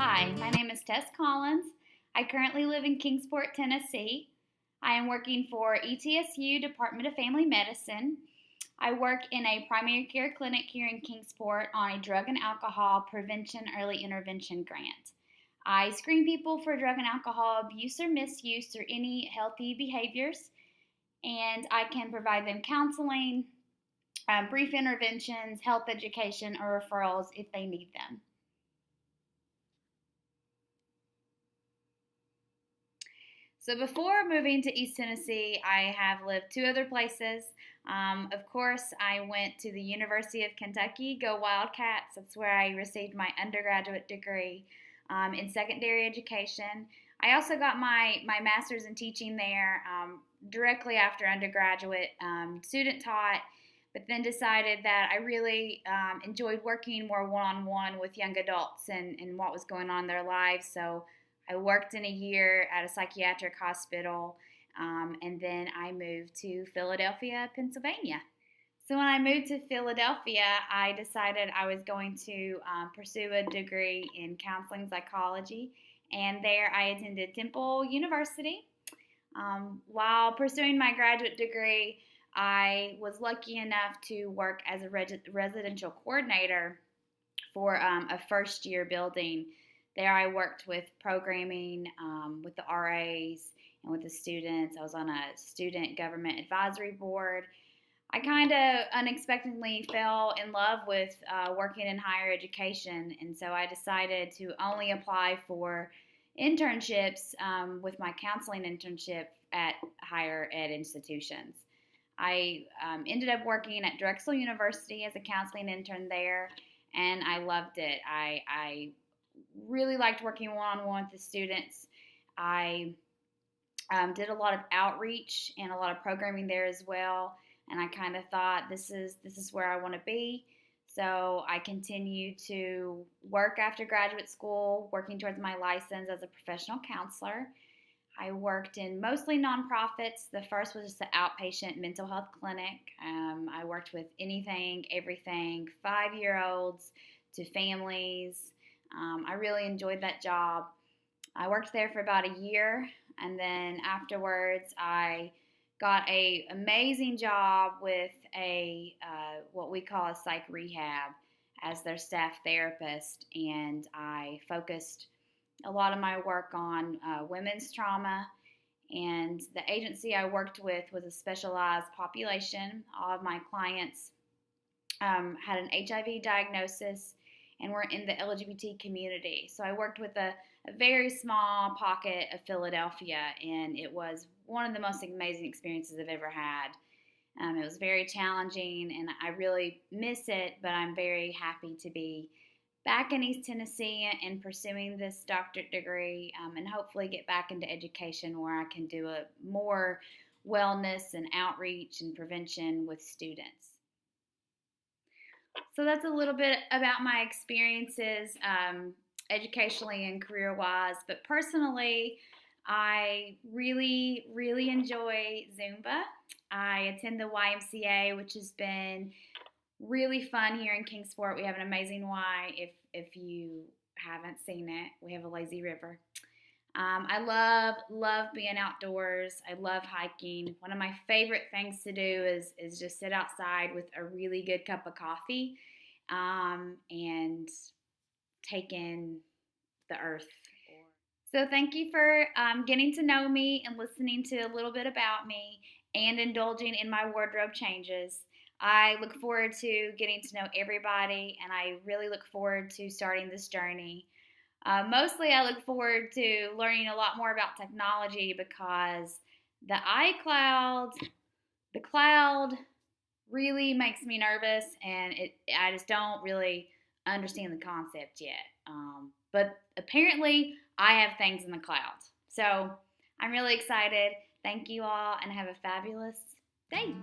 Hi, my name is Tess Collins. I currently live in Kingsport, Tennessee. I am working for ETSU Department of Family Medicine. I work in a primary care clinic here in Kingsport on a drug and alcohol prevention early intervention grant. I screen people for drug and alcohol abuse or misuse or any healthy behaviors, and I can provide them counseling, brief interventions, health education, or referrals if they need them. So before moving to East Tennessee, I have lived two other places. Of course, I went to the University of Kentucky, go Wildcats. That's where I received my undergraduate degree in secondary education. I also got my master's in teaching there directly after undergraduate, student taught, but then decided that I really enjoyed working more one-on-one with young adults and what was going on in their lives. So I worked in a year at a psychiatric hospital, and then I moved to Philadelphia, Pennsylvania. So when I moved to Philadelphia, I decided I was going to pursue a degree in counseling psychology, and there I attended Temple University. While pursuing my graduate degree, I was lucky enough to work as a residential coordinator for a first year building. There I worked with programming with the RAs and with the students. I was on a student government advisory board. I kind of unexpectedly fell in love with working in higher education, and so I decided to only apply for internships with my counseling internship at higher ed institutions. I ended up working at Drexel University as a counseling intern there, and I loved it. I really liked working one-on-one with the students. I did a lot of outreach and a lot of programming there as well, and I kind of thought this is where I want to be. So I continued to work after graduate school, working towards my license as a professional counselor. I worked in mostly nonprofits. The first was just an outpatient mental health clinic. I worked with anything, everything, 5-year-olds to families. I really enjoyed that job. I worked there for about a year, and then afterwards I got an amazing job with a what we call a psych rehab as their staff therapist, and I focused a lot of my work on women's trauma. And the agency I worked with was a specialized population. All of my clients had an HIV diagnosis and were in the LGBT community. So I worked with a very small pocket of Philadelphia, and it was one of the most amazing experiences I've ever had. It was very challenging, and I really miss it, but I'm very happy to be back in East Tennessee and pursuing this doctorate degree, and hopefully get back into education where I can do a more wellness and outreach and prevention with students. So that's a little bit about my experiences educationally and career-wise, but personally, I really, really enjoy Zumba. I attend the YMCA, which has been really fun here in Kingsport. We have an amazing Y. If you haven't seen it, we have a lazy river. I love being outdoors. I love hiking. One of my favorite things to do is just sit outside with a really good cup of coffee and take in the earth. So thank you for getting to know me and listening to a little bit about me and indulging in my wardrobe changes. I look forward to getting to know everybody, and I really look forward to starting this journey. Mostly I look forward to learning a lot more about technology because the cloud really makes me nervous, and I just don't really understand the concept yet. But apparently I have things in the cloud. So I'm really excited. Thank you all, and have a fabulous day.